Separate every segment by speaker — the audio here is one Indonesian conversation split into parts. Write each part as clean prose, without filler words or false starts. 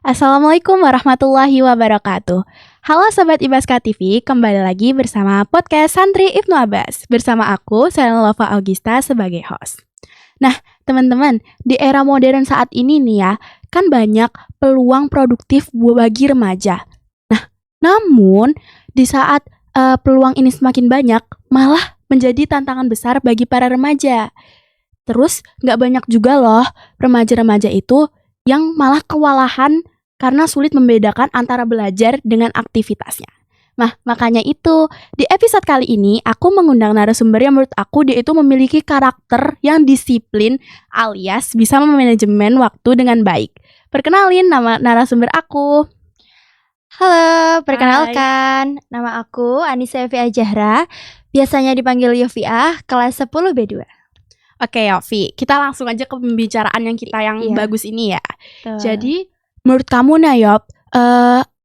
Speaker 1: Assalamualaikum warahmatullahi wabarakatuh. Halo Sobat Ibaska TV, kembali lagi bersama podcast Santri Ibnu Abbas. Bersama aku, Selena Lova Augusta sebagai host. Nah, teman-teman, di era modern saat ini nih ya, kan banyak peluang produktif bagi remaja. Nah, namun di saat peluang ini semakin banyak, malah menjadi tantangan besar bagi para remaja. Terus, nggak banyak juga loh remaja-remaja itu yang malah kewalahan karena sulit membedakan antara belajar dengan aktivitasnya. Nah, makanya itu, di episode kali ini aku mengundang narasumber yang menurut aku dia itu memiliki karakter yang disiplin alias bisa memanajemen waktu dengan baik. Perkenalin nama narasumber aku.
Speaker 2: Halo, perkenalkan, nama aku Anissa Yovia Zahra, biasanya dipanggil Yovia, kelas 10 B2.
Speaker 1: Oke, Yofi, kita langsung aja ke pembicaraan yang kita yang
Speaker 2: Iya.
Speaker 1: bagus ini ya.
Speaker 2: Tuh.
Speaker 1: Jadi, menurut kamu Yop,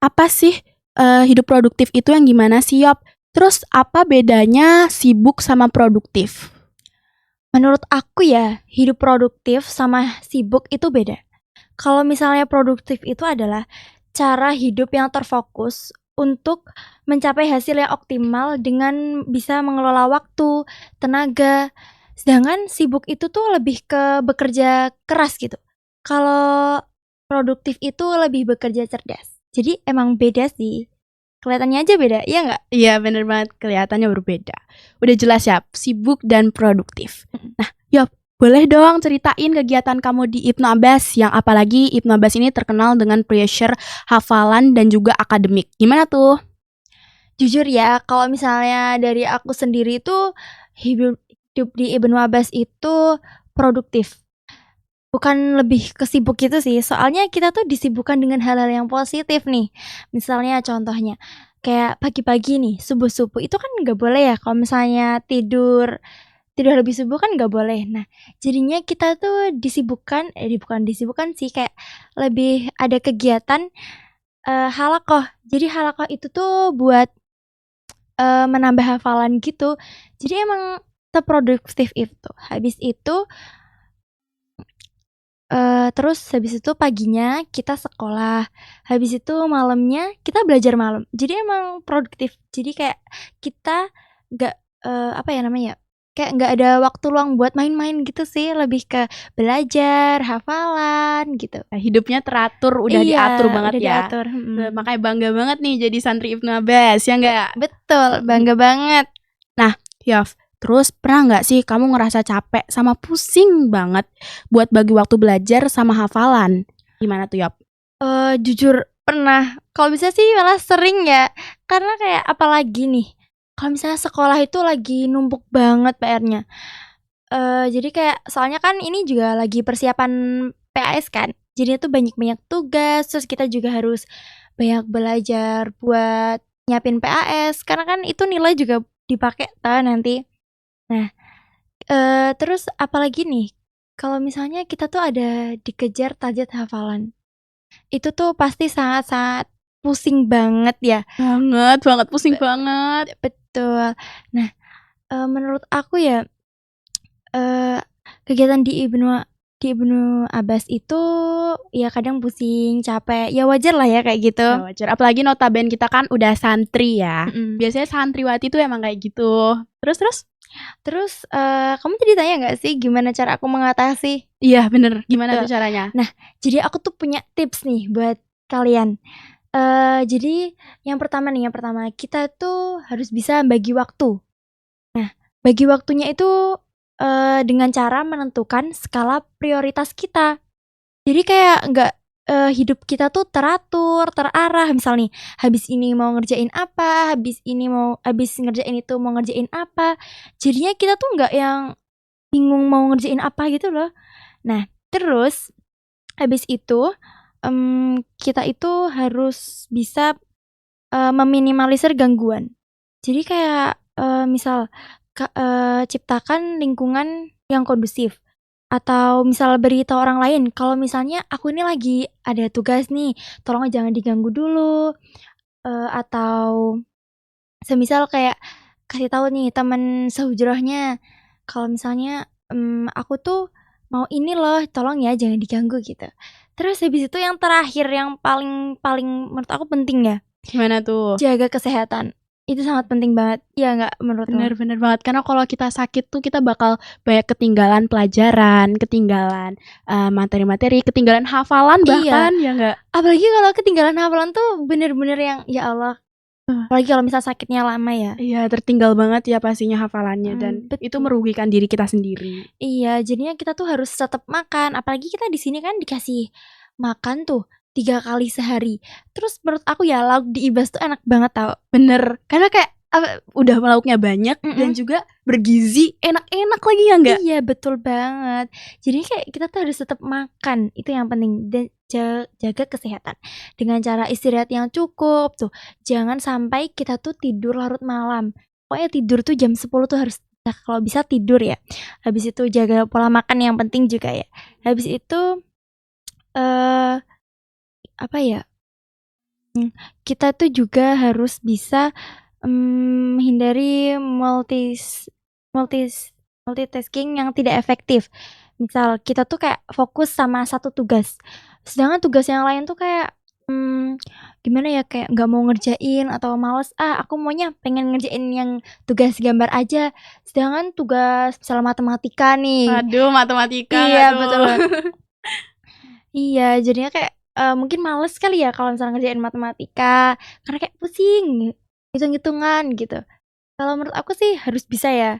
Speaker 1: apa sih hidup produktif itu yang gimana sih Yop? Terus apa bedanya sibuk sama produktif?
Speaker 2: Menurut aku ya, hidup produktif sama sibuk itu beda. Kalau misalnya produktif itu adalah cara hidup yang terfokus untuk mencapai hasil yang optimal dengan bisa mengelola waktu, tenaga. Sedangkan sibuk itu tuh lebih ke bekerja keras gitu. Kalau produktif itu lebih bekerja cerdas. Jadi emang beda sih. Kelihatannya aja beda, iya nggak?
Speaker 1: Iya bener banget, kelihatannya berbeda. Udah jelas ya, sibuk dan produktif. Nah Yop, boleh dong ceritain kegiatan kamu di Ibnu Abbas, yang apalagi Ibnu Abbas ini terkenal dengan pressure hafalan dan juga akademik. Gimana tuh?
Speaker 2: Jujur ya, kalau misalnya dari aku sendiri tuh hidup di Ibnu Abbas itu produktif. Bukan lebih ke sibuk gitu sih, soalnya kita tuh disibukkan dengan hal-hal yang positif nih. Misalnya contohnya, kayak pagi-pagi nih, subuh-subuh itu kan nggak boleh ya kalau misalnya tidur lebih subuh kan nggak boleh. Nah, jadinya kita tuh bukan disibukkan sih, kayak lebih ada kegiatan halaqah. Jadi halaqah itu tuh buat menambah hafalan gitu. Jadi emang seproduktif itu. Habis itu terus habis itu paginya kita sekolah, habis itu malamnya kita belajar malam. Jadi emang produktif. Jadi kayak kita nggak, apa ya namanya, kayak nggak ada waktu luang buat main-main gitu sih, lebih ke belajar, hafalan gitu.
Speaker 1: Nah, hidupnya teratur, udah diatur banget
Speaker 2: udah
Speaker 1: ya.
Speaker 2: diatur,
Speaker 1: Makanya bangga banget nih jadi santri Ibnu Abbas, ya nggak?
Speaker 2: Betul, bangga banget.
Speaker 1: Nah, Yov, terus pernah nggak sih kamu ngerasa capek sama pusing banget buat bagi waktu belajar sama hafalan? Gimana tuh Yop?
Speaker 2: Jujur pernah. Kalau bisa sih malah sering ya, karena kayak apalagi nih, kalau misalnya sekolah itu lagi numpuk banget PR-nya. Jadi kayak soalnya kan ini juga lagi persiapan PAS kan, jadi itu banyak-banyak tugas, terus kita juga harus banyak belajar buat nyiapin PAS, karena kan itu nilai juga dipakai nanti. Nah, terus apalagi nih, kalau misalnya kita tuh ada dikejar target hafalan. Itu tuh pasti sangat-sangat pusing banget ya.
Speaker 1: Banget, pusing banget.
Speaker 2: Betul. Nah, menurut aku ya, kegiatan di Ibnu Abbas itu ya kadang pusing, capek, ya wajar lah ya kayak gitu.
Speaker 1: Ya wajar, apalagi notabene kita kan udah santri ya. Biasanya santriwati tuh emang kayak gitu. Terus,
Speaker 2: kamu tadi tanya nggak sih gimana cara aku mengatasi?
Speaker 1: iya bener, gimana
Speaker 2: Betul.
Speaker 1: tuh caranya?
Speaker 2: Nah, jadi aku tuh punya tips nih buat kalian. Jadi yang pertama, kita tuh harus bisa bagi waktu. Nah, bagi waktunya itu, dengan cara menentukan skala prioritas kita. Jadi kayak nggak, hidup kita tuh teratur, terarah. Misal nih, habis ini mau ngerjain apa, habis ngerjain itu mau ngerjain apa. Jadinya kita tuh nggak yang bingung mau ngerjain apa gitu loh. Nah, terus habis itu, kita itu harus bisa, meminimalisir gangguan. Jadi kayak, misal ciptakan lingkungan yang kondusif, atau misal beritahu orang lain kalau misalnya aku ini lagi ada tugas nih, tolong jangan diganggu dulu, atau semisal kayak kasih tahu nih teman sehujrahnya, kalau misalnya, aku tuh mau ini loh, tolong ya jangan diganggu gitu. Terus habis itu yang terakhir yang paling menurut aku penting ya,
Speaker 1: Gimana tuh?
Speaker 2: jaga kesehatan. Itu sangat penting banget. Ya nggak menurut lo?
Speaker 1: Bener banget, karena kalau kita sakit tuh kita bakal banyak ketinggalan pelajaran, ketinggalan materi-materi, ketinggalan hafalan
Speaker 2: Iya.
Speaker 1: bahkan, ya nggak?
Speaker 2: Apalagi kalau ketinggalan hafalan tuh bener-bener yang ya Allah. Apalagi kalau misal sakitnya lama ya.
Speaker 1: Iya, tertinggal banget ya pastinya hafalannya dan itu
Speaker 2: betul.
Speaker 1: merugikan diri kita sendiri.
Speaker 2: Iya, jadinya kita tuh harus tetap makan. Apalagi kita di sini kan dikasih makan tuh 3 kali sehari. Terus menurut aku ya lauk di Ibas tuh enak banget tau.
Speaker 1: Bener, karena kayak udah lauknya banyak dan juga bergizi, enak-enak lagi ya nggak?
Speaker 2: Iya, betul banget. Jadi kayak kita tuh harus tetap makan, itu yang penting. Dan jaga kesehatan dengan cara istirahat yang cukup tuh. Jangan sampai kita tuh tidur larut malam. Pokoknya tidur tuh jam 10 tuh harus kalau bisa tidur ya. Habis itu jaga pola makan yang penting juga ya. Habis itu apa ya? Kita tuh juga harus bisa menghindari multitasking yang tidak efektif. Misal kita tuh kayak fokus sama satu tugas, sedangkan tugas yang lain tuh kayak gimana ya, kayak nggak mau ngerjain atau males, aku maunya pengen ngerjain yang tugas gambar aja, sedangkan tugas misal matematika nih.
Speaker 1: Aduh, matematika
Speaker 2: Iya,
Speaker 1: nggak tuh?
Speaker 2: betul banget. Iya, jadinya kayak mungkin males kali ya kalau misalnya ngerjain matematika, karena kayak pusing hitung-hitungan gitu. Kalau menurut aku sih harus bisa ya,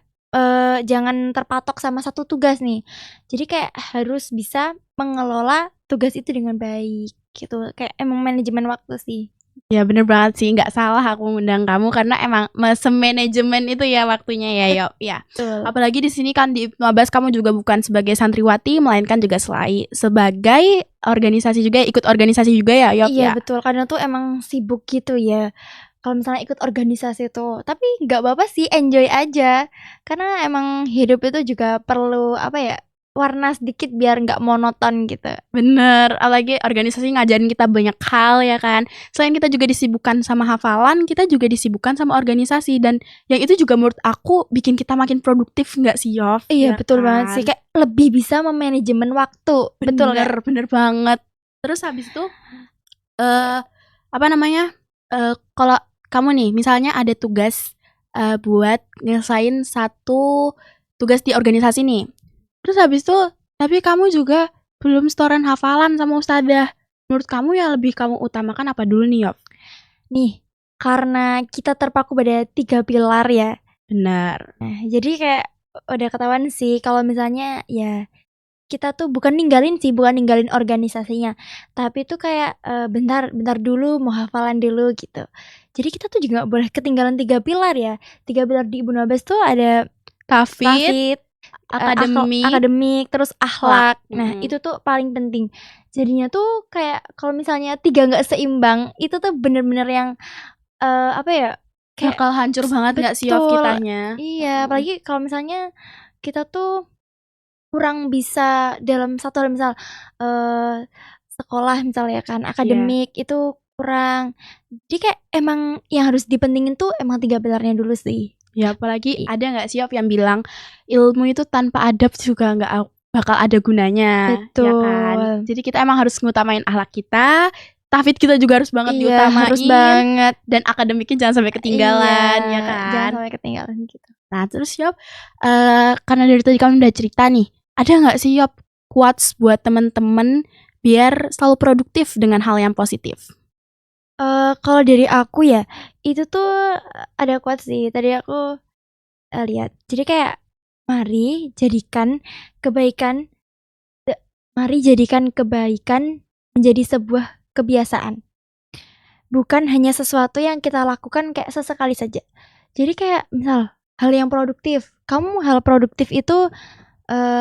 Speaker 2: jangan terpatok sama satu tugas nih. Jadi kayak harus bisa mengelola tugas itu dengan baik gitu, kayak emang manajemen waktu sih.
Speaker 1: Ya bener banget sih, nggak salah aku ngundang kamu karena emang semanajemen itu ya waktunya ya, Yop. Ya.
Speaker 2: Betul.
Speaker 1: Apalagi di sini kan di Ibnu Abbas kamu juga bukan sebagai santriwati, melainkan juga sebagai organisasi juga, ikut organisasi juga ya, Yop
Speaker 2: Iya
Speaker 1: ya.
Speaker 2: betul, kadang tuh emang sibuk gitu ya. Kalau misalnya ikut organisasi tuh, tapi nggak apa-apa sih, enjoy aja. Karena emang hidup itu juga perlu apa ya, warna sedikit biar nggak monoton gitu.
Speaker 1: Bener, apalagi organisasi ngajarin kita banyak hal ya kan. Selain kita juga disibukkan sama hafalan, kita juga disibukkan sama organisasi. Dan yang itu juga menurut aku bikin kita makin produktif nggak sih, Yov?
Speaker 2: Iya
Speaker 1: Ya
Speaker 2: betul
Speaker 1: kan?
Speaker 2: banget sih, kayak lebih bisa memanajemen waktu. Betul
Speaker 1: Bener,
Speaker 2: nggak?
Speaker 1: bener banget. Terus habis itu, apa namanya, kalau kamu nih misalnya ada tugas buat nyelesain satu tugas di organisasi nih. Terus habis itu, tapi kamu juga belum setoran hafalan sama ustadzah. Menurut kamu yang lebih kamu utamakan apa dulu nih, Yop?
Speaker 2: Nih, karena kita terpaku pada 3 pilar ya.
Speaker 1: Benar.
Speaker 2: Nah, jadi kayak udah ketahuan sih kalau misalnya ya kita tuh bukan ninggalin organisasinya, tapi tuh kayak bentar dulu mau hafalan dulu gitu. Jadi kita tuh juga nggak boleh ketinggalan 3 pilar ya. 3 pilar di Ibnu Abbas tuh ada
Speaker 1: Tafid, akademik,
Speaker 2: akademik, terus akhlak. Nah,
Speaker 1: Mm-mm.
Speaker 2: itu tuh paling penting. Jadinya tuh kayak kalau misalnya 3 nggak seimbang, itu tuh bener-bener yang apa ya? Kayak
Speaker 1: bakal hancur banget nggak sih, Yop,
Speaker 2: betul.
Speaker 1: kitanya?
Speaker 2: Iya, apalagi kalau misalnya kita tuh kurang bisa dalam satu hal, misal sekolah misal ya kan, akademik itu kurang. Jadi kayak emang yang harus dipentingin tuh emang 3 pilarnya dulu sih.
Speaker 1: Ya, apalagi ada nggak sih, Yop, yang bilang ilmu itu tanpa adab juga nggak bakal ada gunanya, ya kan?
Speaker 2: Betul.
Speaker 1: Jadi kita emang harus ngutamain akhlak kita, tafid kita juga harus banget
Speaker 2: Iya,
Speaker 1: diutamain,
Speaker 2: harus banget.
Speaker 1: dan akademiknya jangan sampai ketinggalan, ya kan?
Speaker 2: Jangan sampai ketinggalan gitu.
Speaker 1: Nah, terus Yop, karena dari tadi kamu udah cerita nih, ada nggak sih, Yop, quotes buat temen-temen biar selalu produktif dengan hal yang positif?
Speaker 2: Kalau dari aku ya, itu tuh ada quotes sih, tadi aku lihat. Jadi kayak mari jadikan kebaikan menjadi sebuah kebiasaan. Bukan hanya sesuatu yang kita lakukan kayak sesekali saja. Jadi kayak misal hal yang produktif. Hal produktif itu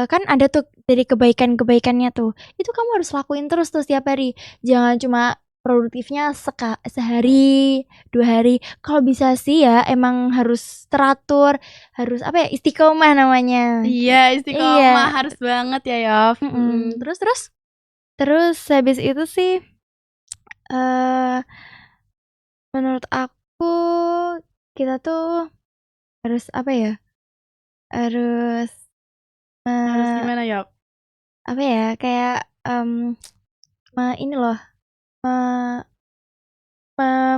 Speaker 2: kan ada tuh dari kebaikannya tuh. Itu kamu harus lakuin terus tuh setiap hari. Jangan cuma produktifnya sehari, 2 hari. Kalau bisa sih ya emang harus teratur, harus apa ya, istiqomah namanya.
Speaker 1: Iya, istiqomah
Speaker 2: Iya.
Speaker 1: harus banget ya, Yop.
Speaker 2: Mm-mm.
Speaker 1: Terus?
Speaker 2: Terus habis itu sih menurut aku kita tuh harus apa ya? Harus
Speaker 1: Harus gimana, Yop?
Speaker 2: apa ya? Kayak ini loh,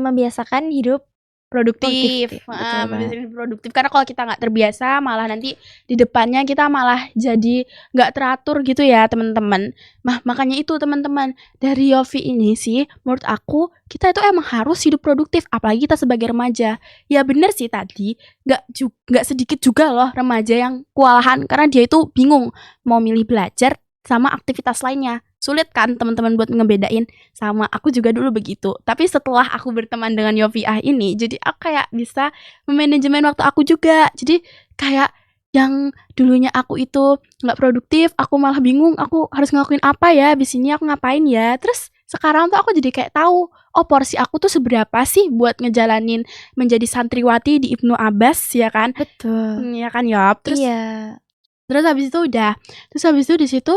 Speaker 2: membiasakan hidup
Speaker 1: Produktif.
Speaker 2: Betul banget.
Speaker 1: Membiasakan produktif. Karena kalau kita nggak terbiasa, malah nanti di depannya kita malah jadi nggak teratur gitu ya teman-teman. Makanya itu teman-teman, dari Yofi ini sih, menurut aku kita itu emang harus hidup produktif, apalagi kita sebagai remaja. Ya bener sih tadi, nggak sedikit juga loh remaja yang kewalahan karena dia itu bingung mau milih belajar sama aktivitas lainnya. Sulit kan teman-teman buat ngebedain. Sama aku juga dulu begitu. Tapi setelah aku berteman dengan Yofiah ini, jadi aku kayak bisa memanajemen waktu aku juga. Jadi kayak yang dulunya aku itu nggak produktif, aku malah bingung aku harus ngelakuin apa ya, abis ini aku ngapain ya. Terus sekarang tuh aku jadi kayak tahu, oh porsi aku tuh seberapa sih buat ngejalanin menjadi santriwati di Ibnu Abbas, ya kan?
Speaker 2: Betul.
Speaker 1: Ya kan, Yop? Terus
Speaker 2: Iya.
Speaker 1: Terus habis itu udah. Terus habis itu di situ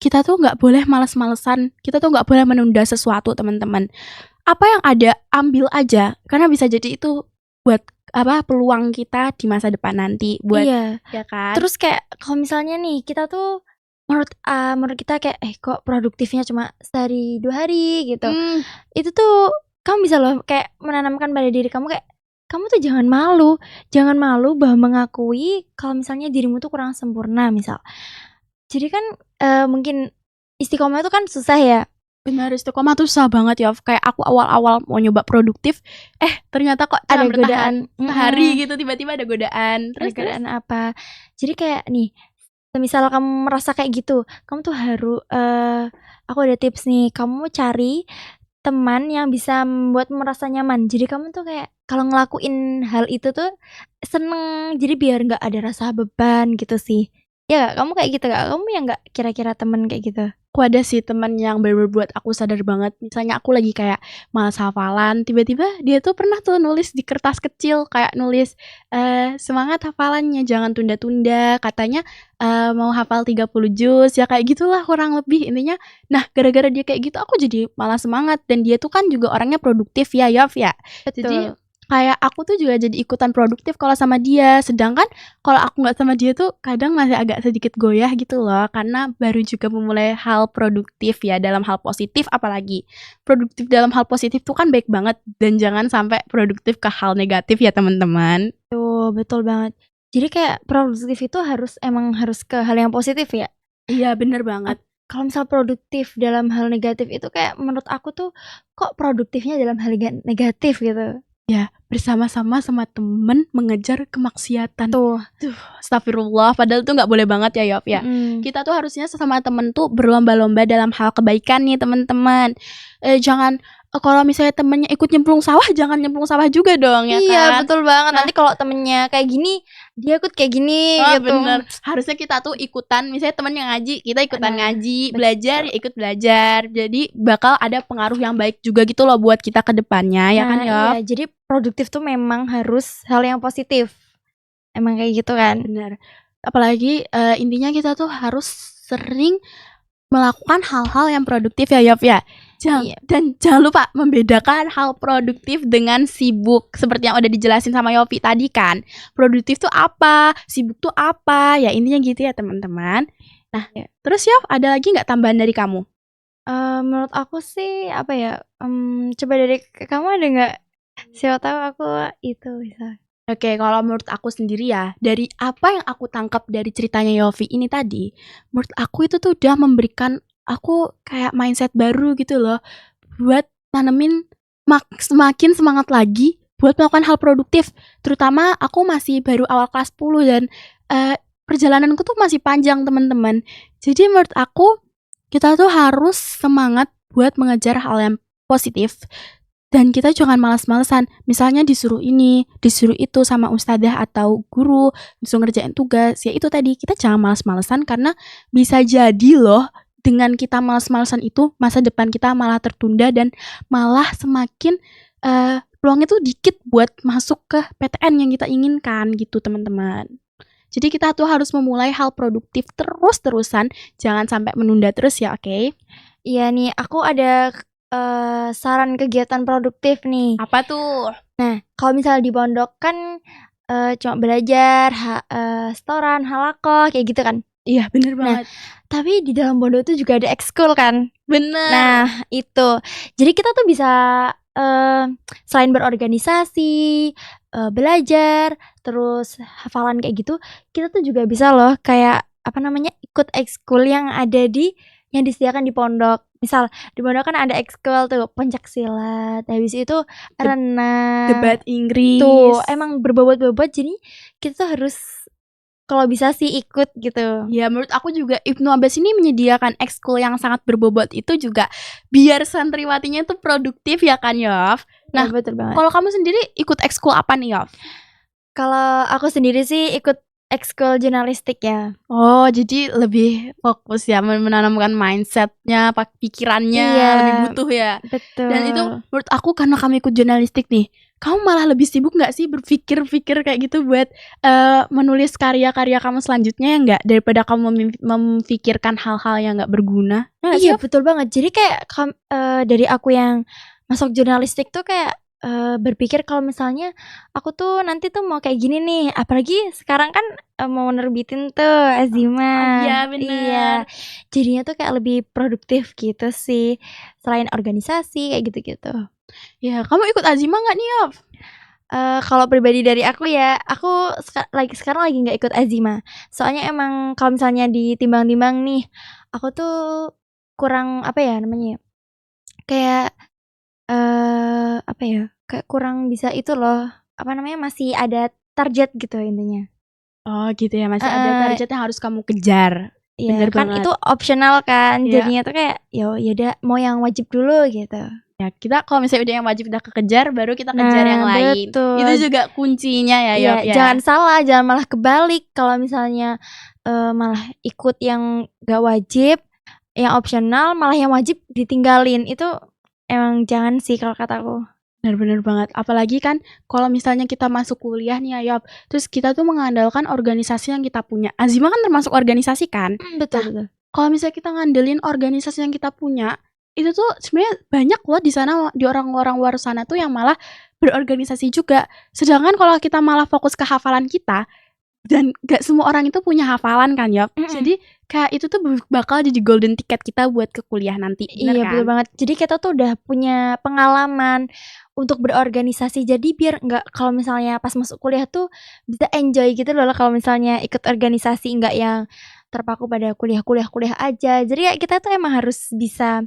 Speaker 1: kita tuh nggak boleh malas-malesan. Kita tuh nggak boleh menunda sesuatu, teman-teman. Apa yang ada ambil aja karena bisa jadi itu buat peluang kita di masa depan nanti buat
Speaker 2: Iya.
Speaker 1: ya kan.
Speaker 2: Terus kayak kalau misalnya nih kita tuh menurut kita kayak kok produktifnya cuma sehari 2 hari gitu. Itu tuh kamu bisa loh kayak menanamkan pada diri kamu kayak kamu tuh jangan malu bahwa mengakui kalau misalnya dirimu tuh kurang sempurna misal. Jadi kan mungkin istiqomah itu kan susah ya.
Speaker 1: Benar, istiqomah tuh susah banget ya. Kayak aku awal-awal mau nyoba produktif, ternyata kok
Speaker 2: Ada
Speaker 1: cuma bertahan
Speaker 2: godaan.
Speaker 1: sehari gitu, tiba-tiba ada godaan.
Speaker 2: Ada
Speaker 1: Terus
Speaker 2: godaan apa. Jadi kayak nih, misal kamu merasa kayak gitu, kamu tuh harus aku ada tips nih, kamu cari teman yang bisa membuat merasa nyaman. Jadi kamu tuh kayak kalau ngelakuin hal itu tuh seneng, jadi biar nggak ada rasa beban gitu sih. Ya nggak? Kamu kayak gitu nggak? Kamu yang nggak kira-kira temen kayak gitu?
Speaker 1: aku ada sih teman yang bener-bener buat aku sadar banget. Misalnya aku lagi kayak malas hafalan, tiba-tiba dia tuh pernah tuh nulis di kertas kecil kayak nulis semangat hafalannya, jangan tunda-tunda. Katanya mau hafal 30 juz, ya kayak gitulah kurang lebih intinya. Nah, gara-gara dia kayak gitu aku jadi malah semangat dan dia tuh kan juga orangnya produktif ya, Yov ya. Jadi
Speaker 2: Betul.
Speaker 1: kayak aku tuh juga jadi ikutan produktif kalau sama dia. Sedangkan kalau aku nggak sama dia tuh kadang masih agak sedikit goyah gitu loh. Karena baru juga memulai hal produktif ya dalam hal positif apalagi. Produktif dalam hal positif tuh kan baik banget. Dan jangan sampai produktif ke hal negatif ya teman-teman.
Speaker 2: Tuh, betul banget. Jadi kayak produktif itu emang harus ke hal yang positif ya?
Speaker 1: Iya bener banget.
Speaker 2: Kalau misal produktif dalam hal negatif itu kayak menurut aku tuh kok produktifnya dalam hal negatif gitu.
Speaker 1: Ya, bersama-sama sama temen mengejar kemaksiatan.
Speaker 2: Tuh.
Speaker 1: Astagfirullah, padahal tuh nggak boleh banget ya, Yop ya. Kita tuh harusnya sesama temen tuh berlomba-lomba dalam hal kebaikan nih, teman-teman. Jangan kalau misalnya temennya ikut nyemplung sawah, jangan nyemplung sawah juga dong, ya
Speaker 2: Iya,
Speaker 1: kan?
Speaker 2: betul banget.
Speaker 1: Nah,
Speaker 2: Nanti kalau temennya kayak gini, dia ikut kayak gini gitu.
Speaker 1: bener. Harusnya kita tuh ikutan, misalnya temennya ngaji, kita ikutan ngaji,
Speaker 2: betul.
Speaker 1: belajar ya ikut belajar. Jadi bakal ada pengaruh yang baik juga gitu loh buat kita ke depannya, ya kan, Yop?
Speaker 2: Iya, jadi produktif tuh memang harus hal yang positif. Emang kayak gitu kan?
Speaker 1: Bener. Apalagi intinya kita tuh harus sering melakukan hal-hal yang produktif ya, Yop ya.
Speaker 2: Iya.
Speaker 1: Dan jangan lupa membedakan hal produktif dengan sibuk. Seperti yang udah dijelasin sama Yopi tadi kan. Produktif tuh apa, sibuk tuh apa. Ya intinya gitu ya teman-teman. Nah, terus Yop ada lagi nggak tambahan dari kamu?
Speaker 2: Menurut aku sih apa ya? Coba dari kamu ada nggak? Siapa tahu aku itu bisa.
Speaker 1: Oke, kalau menurut aku sendiri ya, dari apa yang aku tangkap dari ceritanya Yofi ini tadi, menurut aku itu tuh udah memberikan aku kayak mindset baru gitu loh, buat nanemin semakin semangat lagi buat melakukan hal produktif. Terutama aku masih baru awal kelas 10 dan perjalananku tuh masih panjang teman-teman. Jadi menurut aku kita tuh harus semangat buat mengejar hal yang positif. Dan kita jangan malas-malesan. Misalnya disuruh ini, disuruh itu sama ustadzah atau guru, disuruh ngerjain tugas. Ya itu tadi, kita jangan malas-malesan karena bisa jadi loh dengan kita malas-malesan itu masa depan kita malah tertunda dan malah semakin peluangnya tuh dikit buat masuk ke PTN yang kita inginkan gitu teman-teman. Jadi kita tuh harus memulai hal produktif terus-terusan, jangan sampai menunda terus ya, oke?
Speaker 2: Iya nih, aku ada saran kegiatan produktif nih.
Speaker 1: Apa tuh?
Speaker 2: Nah, kalau misalnya di pondok kan cuma belajar, setoran, halakoh kayak gitu kan.
Speaker 1: Iya, bener banget.
Speaker 2: Tapi di dalam pondok itu juga ada ekskul kan.
Speaker 1: Bener.
Speaker 2: Nah, itu. Jadi kita tuh bisa selain berorganisasi, belajar, terus hafalan kayak gitu, kita tuh juga bisa loh kayak ikut ekskul yang disediakan di pondok. Misal di pondok kan ada ekskul tuh pencaksilat, habis itu renang.
Speaker 1: Debat Inggris.
Speaker 2: Tuh, emang berbobot-bobot, jadi kita tuh harus kalau bisa sih ikut gitu.
Speaker 1: Ya menurut aku juga Ibnu Abbas ini menyediakan ekskul yang sangat berbobot itu juga biar santriwatinya tuh produktif ya kan Yov. Nah,
Speaker 2: Ya, betul banget.
Speaker 1: kalau kamu sendiri ikut ekskul apa nih Yov?
Speaker 2: Kalau aku sendiri sih ikut ekskul jurnalistik ya.
Speaker 1: Oh, jadi lebih fokus ya menanamkan mindsetnya, pikirannya
Speaker 2: Iya,
Speaker 1: lebih butuh ya.
Speaker 2: betul.
Speaker 1: Dan itu menurut aku karena kamu ikut jurnalistik nih, kamu malah lebih sibuk nggak sih berpikir-pikir kayak gitu buat menulis karya-karya kamu selanjutnya ya nggak, daripada kamu memikirkan hal-hal yang nggak berguna? Ya nggak sih,
Speaker 2: Iya,
Speaker 1: Yov?
Speaker 2: betul banget. Jadi kayak dari aku yang masuk jurnalistik tuh kayak berpikir kalau misalnya aku tuh nanti tuh mau kayak gini nih, apalagi sekarang kan mau nerbitin tuh azimah.
Speaker 1: Iya, bener.
Speaker 2: Iya, jadinya tuh kayak lebih produktif gitu sih, selain organisasi kayak gitu-gitu.
Speaker 1: Ya, kamu ikut azimah nggak nih, Yov?
Speaker 2: Kalau pribadi dari aku ya, aku sekarang lagi nggak ikut azimah. Soalnya emang kalau misalnya ditimbang-timbang nih, aku tuh kurang apa ya namanya ya, kayak, kayak kurang bisa itu loh, masih ada target gitu intinya.
Speaker 1: Oh gitu ya, masih ada
Speaker 2: Heeh.
Speaker 1: target yang harus kamu kejar.
Speaker 2: Iya,
Speaker 1: Bener
Speaker 2: kan
Speaker 1: banget.
Speaker 2: itu optional kan,
Speaker 1: Iya.
Speaker 2: jadinya tuh kayak, ya udah mau yang wajib dulu gitu.
Speaker 1: Ya, kita kalau misalnya udah yang wajib udah kekejar, baru kita kejar
Speaker 2: Nah,
Speaker 1: yang lain.
Speaker 2: betul.
Speaker 1: Itu juga kuncinya ya,
Speaker 2: Iya,
Speaker 1: Yov ya.
Speaker 2: jangan salah, jangan malah kebalik. Kalau misalnya malah ikut yang gak wajib, yang opsional, malah yang wajib ditinggalin. Itu emang jangan sih kalau kataku.
Speaker 1: Bener-bener banget. Apalagi kan kalau misalnya kita masuk kuliah nih ya, Yov, terus kita tuh mengandalkan organisasi yang kita punya. Azimah kan termasuk organisasi kan?
Speaker 2: Betul.
Speaker 1: Kalau misalnya kita ngandelin organisasi yang kita punya, itu tuh sebenarnya banyak loh di sana, di orang-orang luar sana tuh yang malah berorganisasi juga. Sedangkan kalau kita malah fokus ke hafalan kita, dan gak semua orang itu punya hafalan kan, Yop. Jadi kayak itu tuh bakal jadi golden ticket kita buat ke kuliah nanti, bener
Speaker 2: Iya,
Speaker 1: kan?
Speaker 2: betul banget. Jadi kita tuh udah punya pengalaman untuk berorganisasi. Jadi biar nggak, kalau misalnya pas masuk kuliah tuh bisa enjoy gitu loh kalau misalnya ikut organisasi, nggak yang terpaku pada kuliah aja. Jadi ya kita tuh emang harus bisa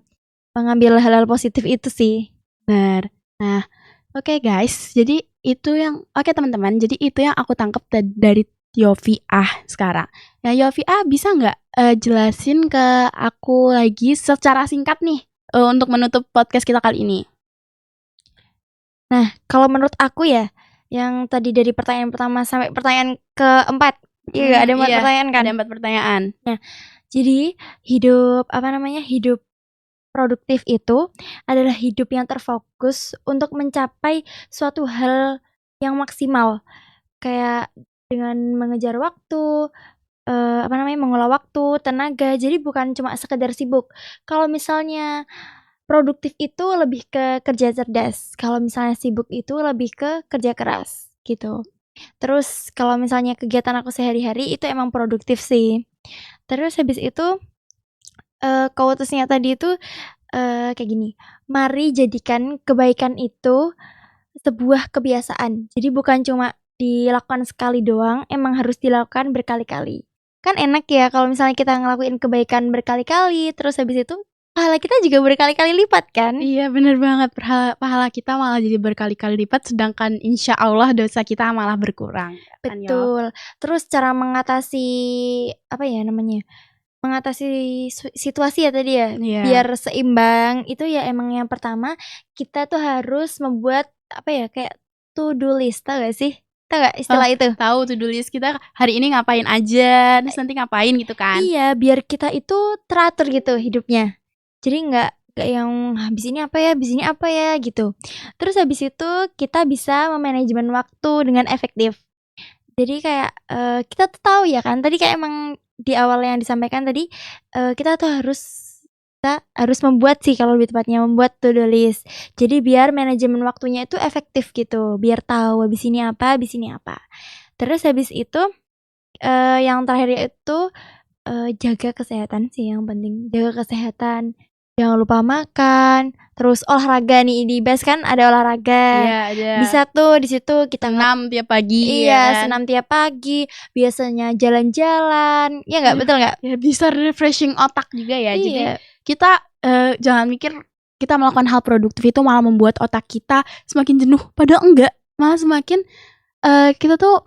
Speaker 2: mengambil hal-hal positif itu sih.
Speaker 1: Bener. Nah, oke guys, jadi itu yang teman-teman, jadi itu yang aku tangkap dari Yofiah sekarang. Nah, Yofiah bisa nggak jelasin ke aku lagi secara singkat nih untuk menutup podcast kita kali ini?
Speaker 2: Nah, kalau menurut aku ya, yang tadi dari pertanyaan pertama sampai pertanyaan keempat, ada 4 pertanyaan kan?
Speaker 1: Ada 4 pertanyaan.
Speaker 2: Jadi hidup hidup produktif itu adalah hidup yang terfokus untuk mencapai suatu hal yang maksimal. Kayak dengan mengejar waktu, mengolah waktu, tenaga. Jadi bukan cuma sekedar sibuk. Kalau misalnya produktif itu lebih ke kerja cerdas. Kalau misalnya sibuk itu lebih ke kerja keras gitu. Terus kalau misalnya kegiatan aku sehari-hari itu emang produktif sih. Terus habis itu quotes-nya tadi itu kayak gini, "Mari jadikan kebaikan itu sebuah kebiasaan." Jadi bukan cuma dilakukan sekali doang, emang harus dilakukan berkali-kali. Kan enak ya kalau misalnya kita ngelakuin kebaikan berkali-kali, terus habis itu pahala kita juga berkali-kali lipat kan?
Speaker 1: Iya, bener banget. Pahala kita malah jadi berkali-kali lipat, sedangkan insya Allah dosa kita malah berkurang. Kan, Yop?
Speaker 2: Betul. Terus cara mengatasi mengatasi situasi ya tadi ya,
Speaker 1: Iya.
Speaker 2: biar seimbang itu ya emang yang pertama kita tuh harus membuat kayak to do list, tau gak sih? Tau gak istilah itu?
Speaker 1: Tahu to-do list kita hari ini ngapain aja, terus nanti ngapain gitu kan?
Speaker 2: Iya, biar kita itu teratur gitu hidupnya. Jadi nggak yang habis ini apa ya gitu. Terus habis itu kita bisa memanajemen waktu dengan efektif. Jadi kayak kita tuh tahu ya kan, tadi kayak emang di awal yang disampaikan tadi, kita harus membuat sih kalau lebih tepatnya membuat to do list. Jadi biar manajemen waktunya itu efektif gitu, biar tahu habis ini apa. Terus habis itu yang terakhir itu jaga kesehatan sih yang penting. Jaga kesehatan, jangan lupa makan, terus olahraga nih di BAS kan ada olahraga.
Speaker 1: Iya, ada.
Speaker 2: Bisa tuh di situ kita
Speaker 1: senam tiap pagi.
Speaker 2: Iya,
Speaker 1: ya kan?
Speaker 2: senam tiap pagi. Biasanya jalan-jalan. Ya nggak, betul nggak?
Speaker 1: Ya bisa refreshing otak juga ya. Jadi
Speaker 2: Iya.
Speaker 1: kita jangan mikir kita melakukan hal produktif itu malah membuat otak kita semakin jenuh. Padahal enggak, malah semakin kita tuh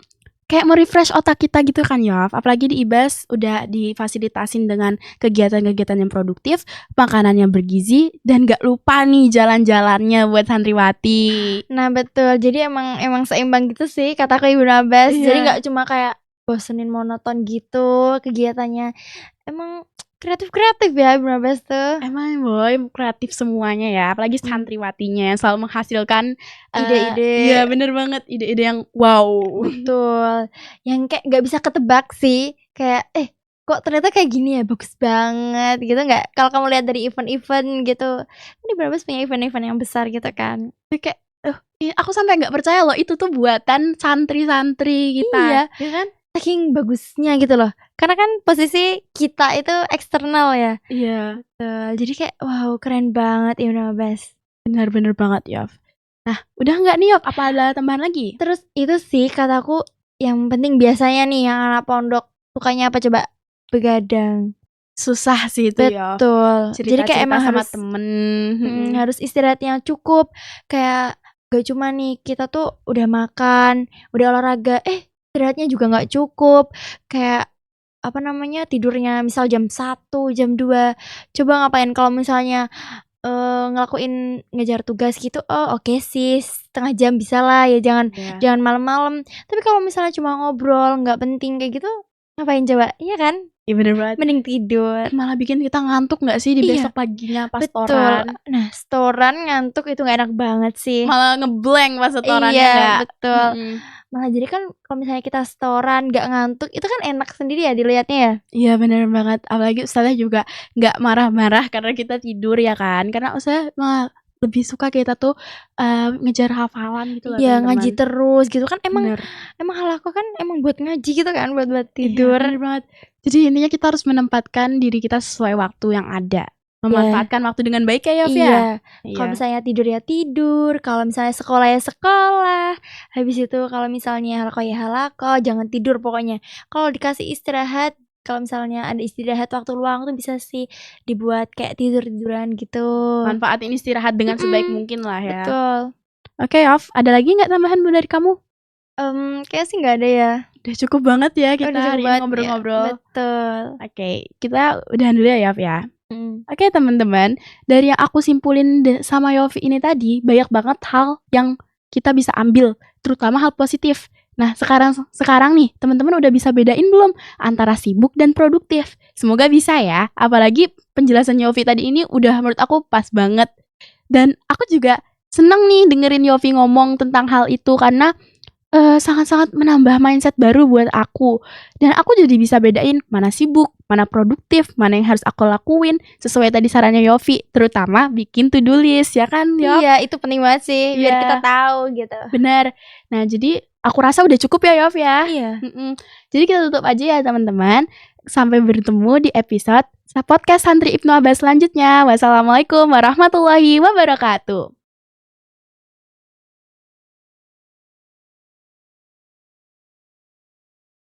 Speaker 1: kayak merefresh otak kita gitu kan Yof. Apalagi di IBAS udah difasilitasin dengan kegiatan-kegiatan yang produktif, makanannya bergizi, dan gak lupa nih jalan-jalannya buat santriwati.
Speaker 2: Nah betul, jadi emang seimbang gitu sih kataku Ibu Nabas.
Speaker 1: Iya.
Speaker 2: Jadi gak cuma kayak bosenin monoton gitu kegiatannya. Emang kreatif ya Ibu Nabas tuh.
Speaker 1: Emang boy kreatif semuanya ya, apalagi santriwatinya yang selalu menghasilkan
Speaker 2: ide-ide.
Speaker 1: Iya bener banget, ide-ide yang wow.
Speaker 2: Betul, yang kayak gak bisa ketebak sih. Kayak kok ternyata kayak gini ya, bagus banget gitu nggak? Kalau kamu lihat dari event-event gitu, ini berapa punya event-event yang besar gitu kan?
Speaker 1: Kayak, aku sampai nggak percaya loh itu tuh buatan santri-santri kita,
Speaker 2: Iya,
Speaker 1: ya kan?
Speaker 2: Saking bagusnya gitu loh. Karena kan posisi kita itu eksternal ya.
Speaker 1: Iya.
Speaker 2: Jadi kayak wow keren banget Ibnu Abbas.
Speaker 1: Bener-bener banget Yof. Nah, udah nggak nih Yof? Apa ada tambahan lagi?
Speaker 2: Terus itu sih kataku yang penting biasanya nih yang anak pondok sukanya apa coba? Begadang.
Speaker 1: Susah sih itu Yof.
Speaker 2: Betul. Jadi kayak emang
Speaker 1: sama
Speaker 2: harus
Speaker 1: temen.
Speaker 2: Harus istirahat yang cukup. Kayak gak cuma nih kita tuh udah makan, udah olahraga, istirahatnya juga nggak cukup. Kayak apa namanya tidurnya misal jam 1, jam 2. Coba ngapain kalau misalnya ngelakuin ngejar tugas gitu, oke sih setengah jam bisa lah ya, jangan malam-malam. Tapi kalau misalnya cuma ngobrol nggak penting kayak gitu, ngapain coba? Iya kan?
Speaker 1: Iya bener banget.
Speaker 2: Mending tidur.
Speaker 1: Malah bikin kita ngantuk nggak sih di besok paginya pas setoran?
Speaker 2: Nah setoran ngantuk itu nggak enak banget sih.
Speaker 1: Malah ngeblank pas setorannya
Speaker 2: Iya
Speaker 1: nggak?
Speaker 2: betul. Malah jadi kan kalau misalnya kita setoran nggak ngantuk itu kan enak sendiri ya dilihatnya ya.
Speaker 1: Iya bener banget, apalagi ustaznya juga nggak marah-marah karena kita tidur ya kan, karena ustaznya malah lebih suka kita tuh ngejar hafalan gitu loh
Speaker 2: Iya
Speaker 1: teman-teman.
Speaker 2: ngaji terus gitu kan
Speaker 1: Bener.
Speaker 2: emang hal aku kan emang buat ngaji gitu kan buat tidur.
Speaker 1: Iya, bener banget. Jadi intinya kita harus menempatkan diri kita sesuai waktu yang ada, memanfaatkan waktu dengan baik ya Yof ya.
Speaker 2: Kalau misalnya tidur ya tidur, kalau misalnya sekolah ya sekolah. Habis itu kalau misalnya halaqah ya halaqah, jangan tidur pokoknya. Kalau dikasih istirahat, kalau misalnya ada istirahat waktu luang tuh bisa sih dibuat kayak tidur-tiduran gitu.
Speaker 1: Manfaatin istirahat dengan sebaik mungkin lah ya.
Speaker 2: Betul.
Speaker 1: Oke Yof, ada lagi nggak tambahan dari kamu?
Speaker 2: Kayaknya sih nggak ada ya.
Speaker 1: Udah cukup banget ya kita
Speaker 2: Udah
Speaker 1: hari
Speaker 2: cukup
Speaker 1: ini
Speaker 2: banget,
Speaker 1: ngobrol-ngobrol.
Speaker 2: ya. Betul.
Speaker 1: Oke, kita udahan dulu ya Yof ya.
Speaker 2: Oke
Speaker 1: teman-teman, dari yang aku simpulin sama Yofi ini tadi, banyak banget hal yang kita bisa ambil, terutama hal positif. Nah, sekarang nih, teman-teman udah bisa bedain belum antara sibuk dan produktif? Semoga bisa ya, apalagi penjelasan Yofi tadi ini udah menurut aku pas banget. Dan aku juga seneng nih dengerin Yofi ngomong tentang hal itu, karena sangat-sangat menambah mindset baru buat aku. Dan aku jadi bisa bedain mana sibuk, mana produktif, mana yang harus aku lakuin sesuai tadi sarannya Yofi, terutama bikin to-do list, ya kan Yof?
Speaker 2: Iya, itu penting banget sih biar
Speaker 1: Iya.
Speaker 2: kita tahu gitu.
Speaker 1: Bener. Nah, jadi aku rasa udah cukup ya Yof ya.
Speaker 2: Iya.
Speaker 1: Jadi kita tutup aja ya teman-teman. Sampai bertemu di episode podcast Santri Ibnu Abbas selanjutnya. Wassalamualaikum warahmatullahi wabarakatuh.